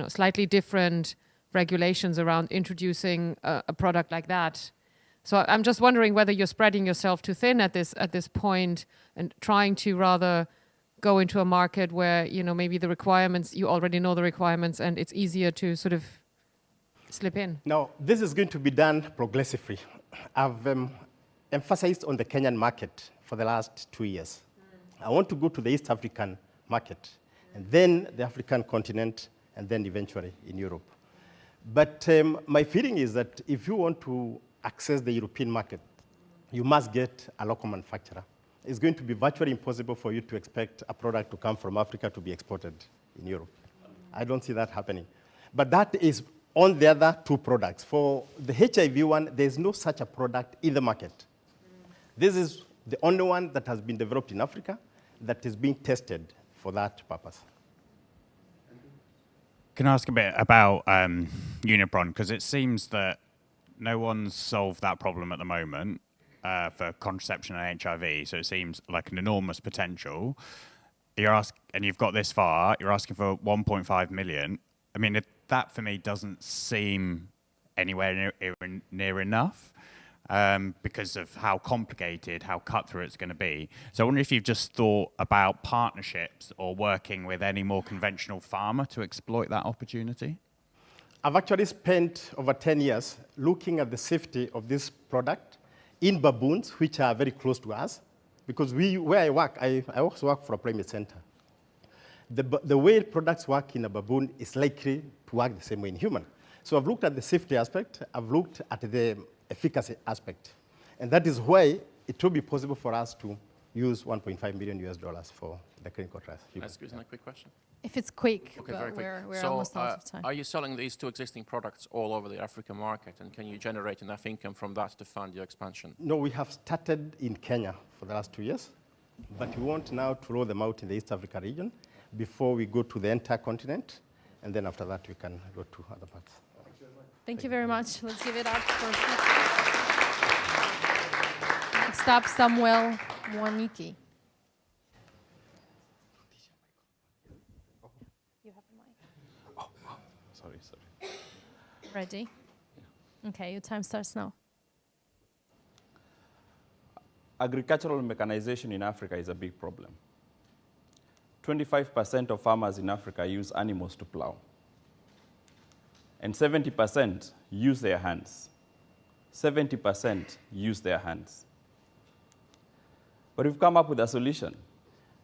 slightly different regulations around introducing a product like that. So I'm just wondering whether you're spreading yourself too thin at this point and trying to rather go into a market where, maybe the requirements, you already know the requirements and it's easier to sort of slip in. Now, this is going to be done progressively. I've emphasized on the Kenyan market for the last 2 years. I want to go to the East African market, and then the African continent, and then eventually in Europe. But my feeling is that if you want to access the European market, you must get a local manufacturer. It's going to be virtually impossible for you to expect a product to come from Africa to be exported in Europe. I don't see that happening. But that is on the other two products. For the HIV one, there's no such a product in the market. This is the only one that has been developed in Africa that is being tested for that purpose. Can I ask a bit about Unipron? Because it seems that no one's solved that problem at the moment for contraception and HIV, so it seems like an enormous potential. And you've got this far, you're asking for 1.5 million. I mean, that for me doesn't seem anywhere near enough because of how complicated, how cutthroat it's going to be. So I wonder if you've just thought about partnerships or working with any more conventional farmer to exploit that opportunity? I've actually spent over 10 years looking at the safety of this product in baboons, which are very close to us, because where I work, I also work for a primate center. The way products work in a baboon is likely to work the same way in human. So I've looked at the safety aspect, I've looked at the efficacy aspect, and that is why it will be possible for us to use $1.5 million for the clinical trials. Can I squeeze in a quick question? If it's quick, Okay, but very quick. we're almost out of time. Are you selling these two existing products all over the African market, and can you generate enough income from that to fund your expansion? No, we have started in Kenya for the last 2 years, but we want now to roll them out in the East Africa region before we go to the entire continent, and then after that we can go to other parts. Thank you very much. Let's give it up for next up, Samwel Mwaniki. Sorry. Ready? Okay, your time starts now. Agricultural mechanization in Africa is a big problem. 25% of farmers in Africa use animals to plow. And 70% use their hands. 70% use their hands. But we've come up with a solution.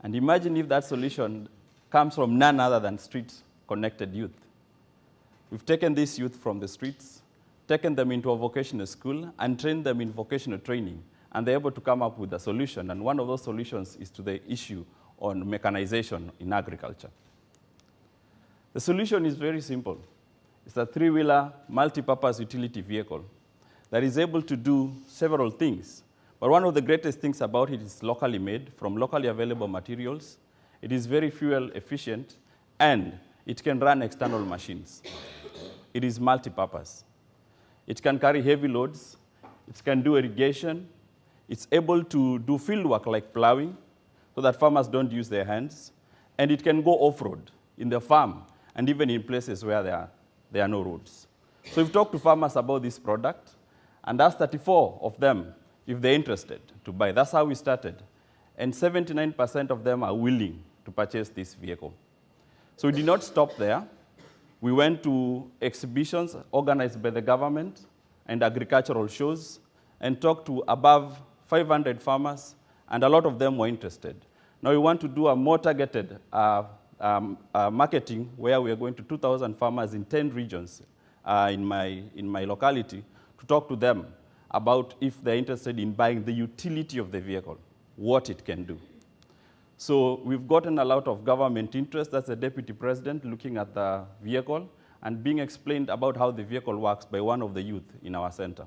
And imagine if that solution comes from none other than street-connected youth. We've taken these youth from the streets, taken them into a vocational school, and trained them in vocational training. And they're able to come up with a solution. And one of those solutions is to the issue on mechanization in agriculture. The solution is very simple. It's a three-wheeler, multi-purpose utility vehicle that is able to do several things. But one of the greatest things about it is locally made from locally available materials. It is very fuel efficient, and it can run external machines. It is multi-purpose. It can carry heavy loads. It can do irrigation. It's able to do field work like plowing so that farmers don't use their hands. And it can go off-road in the farm and even in places where there are no roads. So we've talked to farmers about this product and asked 34 of them if they're interested to buy. That's how we started. And 79% of them are willing to purchase this vehicle. So we did not stop there. We went to exhibitions organized by the government and agricultural shows and talked to above 500 farmers, and a lot of them were interested. Now we want to do a more targeted marketing where we are going to 2,000 farmers in 10 regions in my locality to talk to them about if they're interested in buying the utility of the vehicle, what it can do. So we've gotten a lot of government interest. That's the deputy president looking at the vehicle and being explained about how the vehicle works by one of the youth in our center.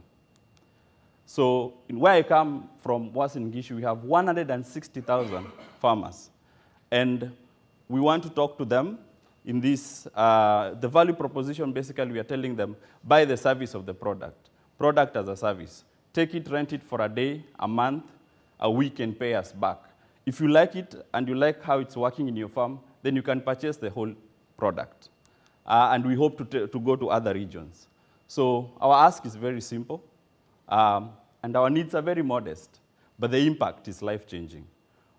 So where I come from was in Gichuhi. We have 160,000 farmers. And we want to talk to them in this, the value proposition, basically we are telling them, buy the service of the product as a service. Take it, rent it for a day, a month, a week, and pay us back. If you like it and you like how it's working in your farm, then you can purchase the whole product. And we hope to go to other regions. So our ask is very simple, and our needs are very modest, but the impact is life-changing.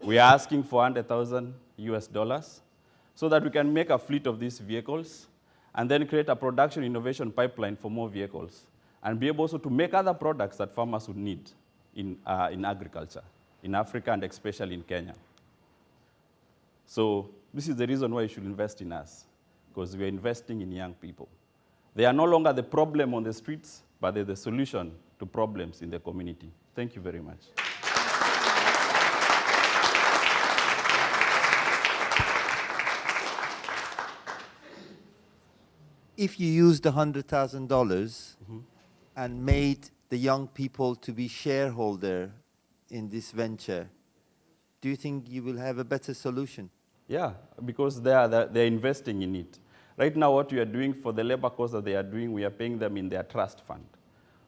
We are asking for $100,000 so that we can make a fleet of these vehicles and then create a production innovation pipeline for more vehicles and be able also to make other products that farmers would need in agriculture, in Africa and especially in Kenya. So this is the reason why you should invest in us, because we are investing in young people. They are no longer the problem on the streets, but they're the solution to problems in the community. Thank you very much. If you used $100,000 and made the young people to be shareholder in this venture, do you think you will have a better solution? Yeah, because they're investing in it. Right now, what we are doing for the labor cost that they are doing, we are paying them in their trust fund.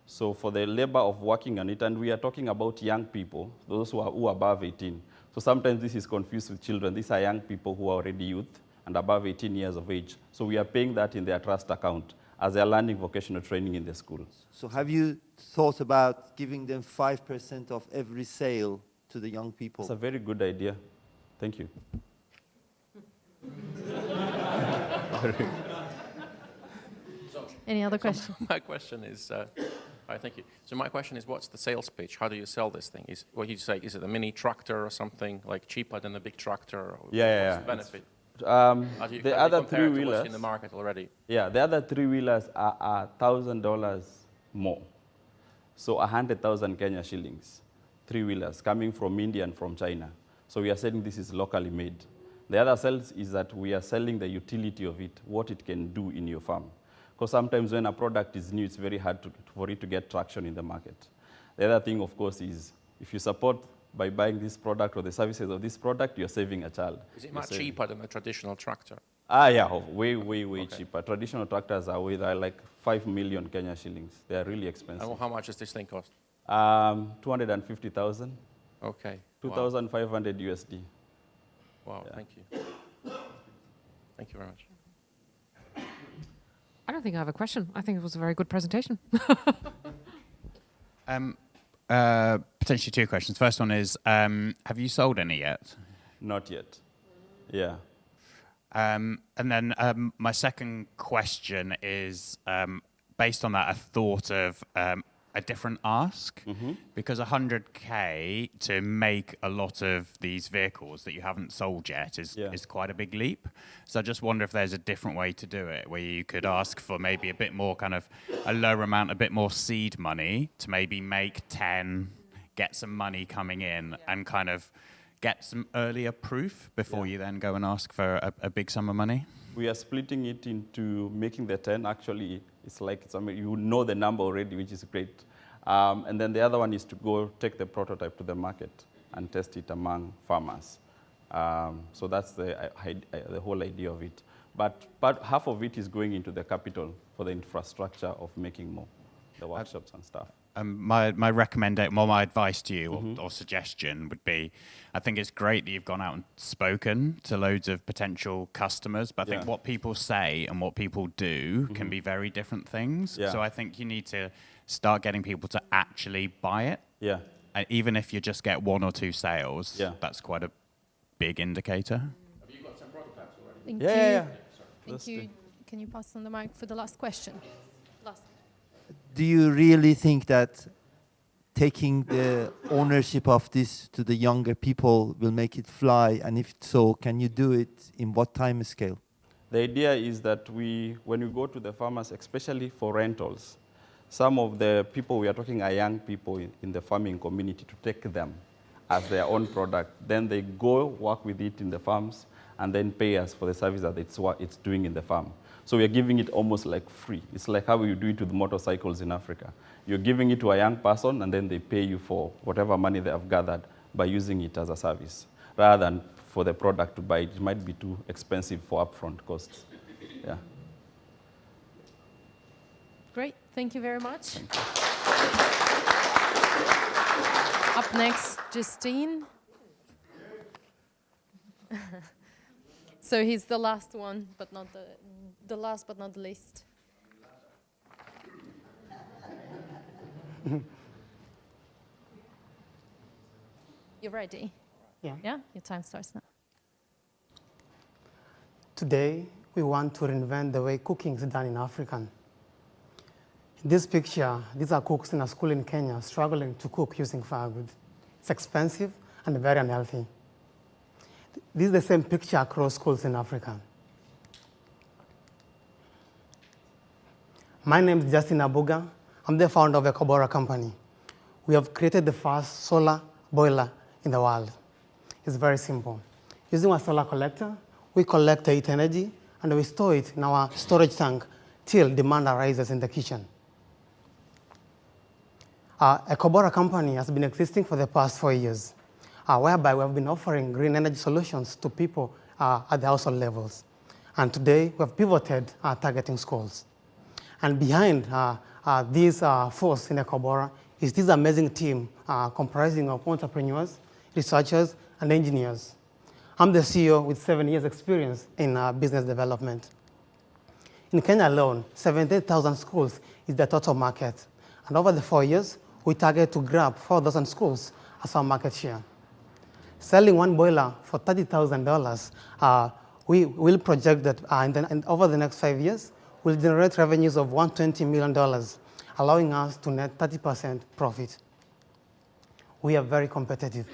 So for the labor of working on it, and we are talking about young people, those who are above 18. So sometimes this is confused with children. These are young people who are already youth and above 18 years of age. So we are paying that in their trust account as they are learning vocational training in the schools. So have you thought about giving them 5% of every sale to the young people? It's a very good idea. Thank you. Any other questions? My question is, thank you. So my question is, what's the sales pitch? How do you sell this thing? Is what you say? Is it a mini tractor or something like cheaper than a big tractor? Or what's the benefit? The other three-wheelers in the market already. Yeah, the other three-wheelers are $1,000 more. So 100,000 Kenya shillings, three-wheelers coming from India and from China. So we are saying this is locally made. The other sales is that we are selling the utility of it, what it can do in your farm. Because sometimes when a product is new, it's very hard for it to get traction in the market. The other thing, of course, is if you support by buying this product or the services of this product, you're saving a child. Is it much cheaper than a traditional tractor? Yeah, way cheaper. Traditional tractors are like 5 million Kenya shillings. They are really expensive. And how much does this thing cost? 250,000. Okay. 2,500 USD. Wow, yeah. Thank you. Thank you very much. I don't think I have a question. I think it was a very good presentation. Potentially two questions. First one is, have you sold any yet? Not yet. Yeah. And then my second question is, based on that, a thought of a different ask, because 100K to make a lot of these vehicles that you haven't sold yet is quite a big leap. So I just wonder if there's a different way to do it, where you could ask for maybe a bit more kind of a lower amount, a bit more seed money to maybe make 10, get some money coming in and kind of get some earlier proof before you then go and ask for a big sum of money. We are splitting it into making the 10. Actually, it's like you know the number already, which is great. And then the other one is to go take the prototype to the market and test it among farmers. So that's the whole idea of it. But half of it is going into the capital for the infrastructure of making more, the workshops and stuff. My recommendation, well, my advice to you or suggestion would be, I think it's great that you've gone out and spoken to loads of potential customers, but I think what people say and what people do can be very different things. Yeah. So I think you need to start getting people to actually buy it. Yeah. And even if you just get 1 or 2 sales, that's quite a big indicator. Have you got some prototypes already? Thank you. Thank you. Can you pass on the mic for the last question? Do you really think that taking the ownership of this to the younger people will make it fly? And if so, can you do it in what time scale? The idea is that when we go to the farmers, especially for rentals, some of the people we are talking are young people in the farming community, to take them as their own product. Then they go work with it in the farms and then pay us for the service that it's doing in the farm. So we are giving it almost like free. It's like how you do it with motorcycles in Africa. You're giving it to a young person and then they pay you for whatever money they have gathered by using it as a service, rather than for the product to buy it. It might be too expensive for upfront costs. Yeah. Great, thank you very much. Up next, Justine. So he's the last one, but not the last, but not the least. You ready? Yeah. Yeah, your time starts now. Today, we want to reinvent the way cooking is done in Africa. In this picture, these are cooks in a school in Kenya struggling to cook using firewood. It's expensive and very unhealthy. This is the same picture across schools in Africa. My name is Justine Abuga. I'm the founder of a Kobora company. We have created the first solar boiler in the world. It's very simple. Using a solar collector, we collect the heat energy and we store it in our storage tank till demand arises in the kitchen. A Kobora company has been existing for the past 4 years, whereby we have been offering green energy solutions to people at the household levels. And today, we have pivoted targeting schools. And behind our this force in Ekobora is this amazing team comprising of entrepreneurs, researchers, and engineers. I'm the CEO with 7 years experience in business development. In Kenya alone, 78,000 schools is the total market. And over the 4 years, we target to grab 4,000 schools as our market share. Selling one boiler for $30,000, we will project that over the next 5 years, we'll generate revenues of $120 million, allowing us to net 30% profit. We are very competitive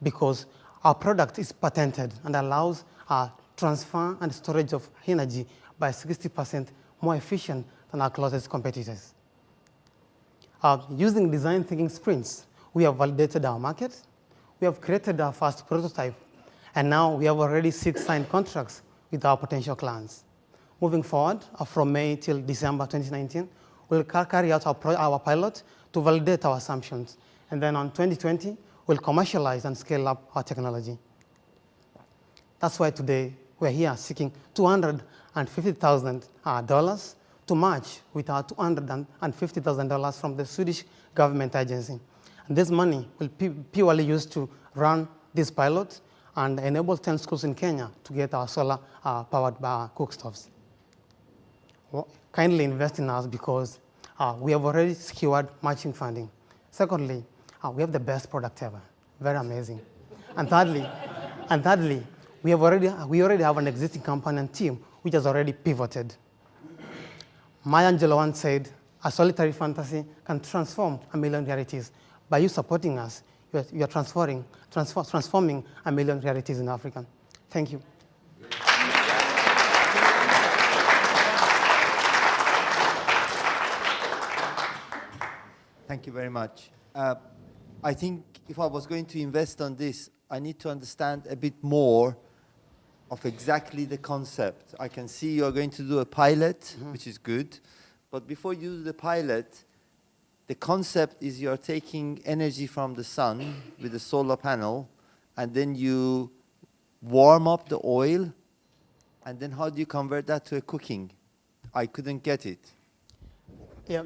because our product is patented and allows transfer and storage of energy by 60% more efficient than our closest competitors. Using design thinking sprints, we have validated our market, we have created our first prototype, and now we have already 6 signed contracts with our potential clients. Moving forward, from May till December 2019, we'll carry out our pilot to validate our assumptions. And then on 2020, we'll commercialize and scale up our technology. That's why today we're here seeking $250,000 to match with our $250,000 from the Swedish government agency. And this money will be purely used to run this pilot and enable 10 schools in Kenya to get our solar-powered cook stoves. Well, kindly invest in us because we have already secured matching funding. Secondly, we have the best product ever, very amazing. And thirdly, we already have an existing company and team which has already pivoted. Maya Angelou once said, "A solitary fantasy can transform a million realities." By you supporting us, you are transforming a million realities in Africa. Thank you. Thank you very much. I think if I was going to invest on this, I need to understand a bit more of exactly the concept. I can see you're going to do a pilot, which is good. But before you do the pilot, the concept is you're taking energy from the sun with a solar panel, and then you warm up the oil, and then how do you convert that to a cooking? I couldn't get it. Yeah.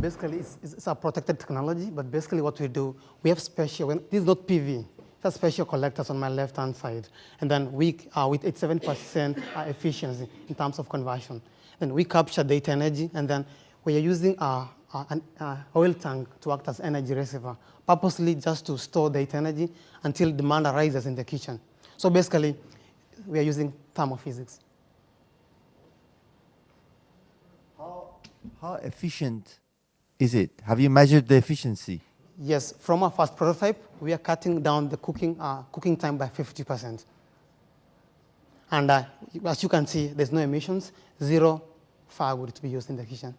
Basically, it's a protected technology, but basically what we do, we have special, this is not PV, it's special collectors on my left-hand side. And then with 87% efficiency in terms of conversion. Then we capture data energy, and then we are using an oil tank to act as energy reservoir, purposely just to store data energy until demand arises in the kitchen. So basically, we are using thermophysics. How efficient is it? Have you measured the efficiency? Yes, from our first prototype, we are cutting down the cooking time by 50%. And as you can see, there's no emissions, 0 firewood to be used in the kitchen.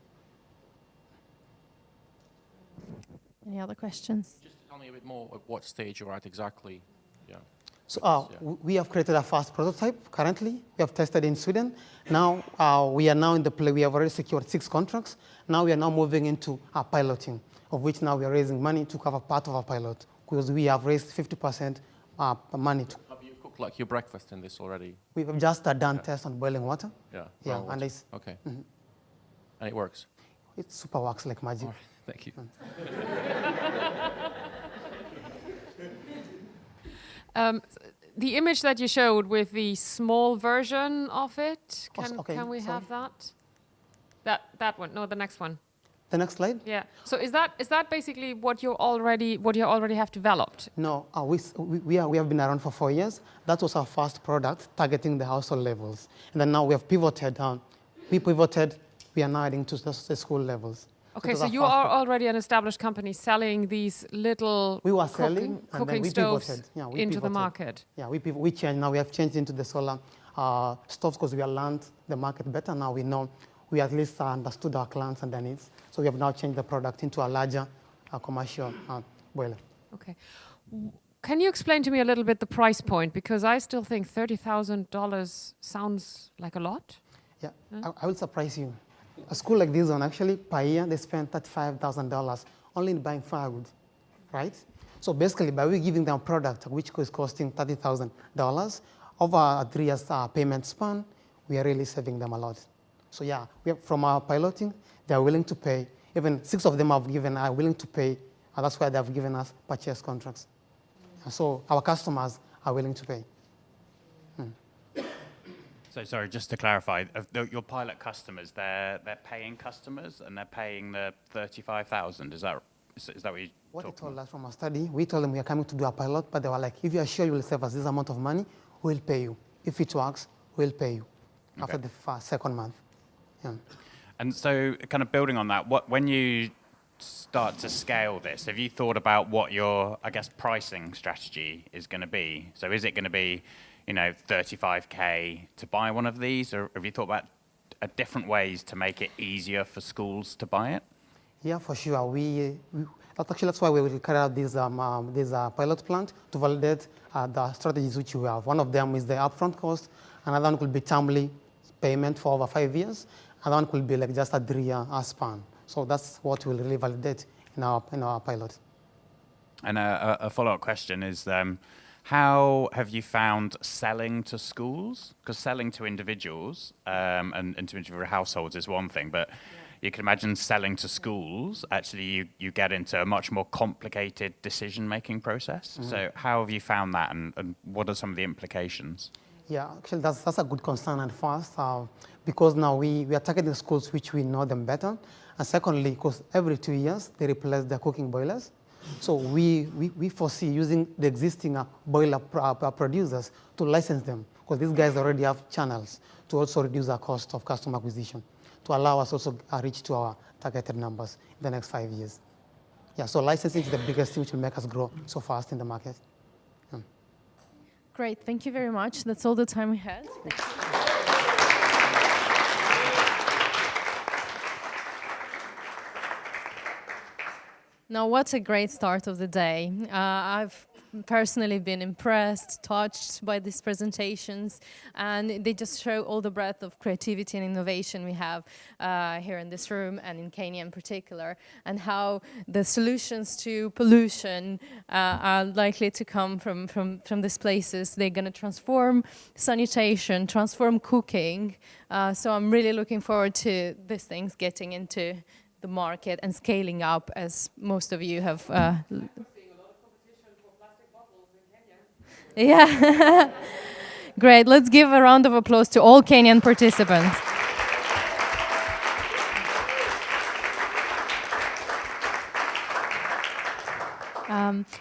Any other questions? Just tell me a bit more at what stage you're at exactly. Yeah. So we have created a first prototype currently. We have tested in Sweden. Now we are now in the play. We have already secured 6 contracts. Now we are now moving into piloting, of which now we are raising money to cover part of our pilot, because we have raised 50% money. Have you cooked like your breakfast in this already? We have just done tests on boiling water. Yeah. Yeah, water. and it's okay. And it works. It super works like magic. All right. Thank you. The image that you showed with the small version of it, can we have that? That one? No, the next one. The next slide? Yeah. So is that basically what you already have developed? No, we have been around for 4 years. That was our first product targeting the household levels, and then now we have pivoted down. We are now adding to the school levels. Okay, so you are already an established company selling these little cooking stoves into the market. Yeah, we changed. Now we have changed into the solar stoves because we have learned the market better. Now we know, we at least understood our clients and their needs. So we have now changed the product into a larger commercial boiler. Okay. Can you explain to me a little bit the price point? Because I still think $30,000 sounds like a lot. Yeah, I will surprise you. A school like this one, actually, per year, they spend $35,000 only in buying firewood, right? So basically, by we giving them a product which is costing $30,000, over a 3 years payment span, we are really saving them a lot. So yeah, from our piloting, They are willing to pay. Even 6 of them are willing to pay, and that's why they have given us purchase contracts. And so our customers are willing to pay. So sorry, just to clarify, your pilot customers, they're paying customers and they're paying the 35,000. Is that what you? What they told us from our study, we told them we are coming to do a pilot, but they were like, if you are sure you will save us this amount of money, we'll pay you. If it works, we'll pay you after the second month. Yeah. And so, kind of building on that, when you start to scale this, have you thought about what your, I guess, pricing strategy is going to be? So is it going to be, 35K to buy one of these, or have you thought about different ways to make it easier for schools to buy it? Yeah, for sure. That's why we will carry out this pilot plant to validate the strategies which we have. One of them is the upfront cost. Another one could be termly payment for over 5 years. Another one could be like just a 3-year span. So that's what we'll really validate in our pilot. And a follow-up question is, how have you found selling to schools? Because selling to individuals and to individual households is one thing, but you can imagine selling to schools, actually you get into a much more complicated decision-making process. Mm-hmm. So how have you found that, and what are some of the implications? Yeah, actually that's a good concern and fast, because now we are targeting schools which we know them better. And secondly, because every 2 years they replace their cooking boilers. So we foresee using the existing boiler producers to license them, because these guys already have channels to also reduce our cost of customer acquisition, to allow us also reach to our targeted numbers in the next 5 years. Yeah, so licensing is the biggest thing which will make us grow so fast in the market. Yeah. Great, thank you very much. That's all the time we had. Now, what a great start of the day. I've personally been impressed, touched by these presentations, and they just show all the breadth of creativity and innovation we have here in this room and in Kenya in particular, and how the solutions to pollution are likely to come from these places. They're going to transform sanitation, transform cooking. So I'm really looking forward to these things getting into the market and scaling up, as most of you have. Yeah, great. Let's give a round of applause to all Kenyan participants.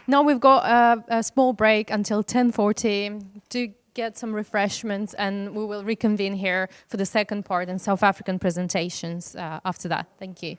Now we've got a small break until 10:40 to get some refreshments, and we will reconvene here for the second part and South African presentations after that. Thank you.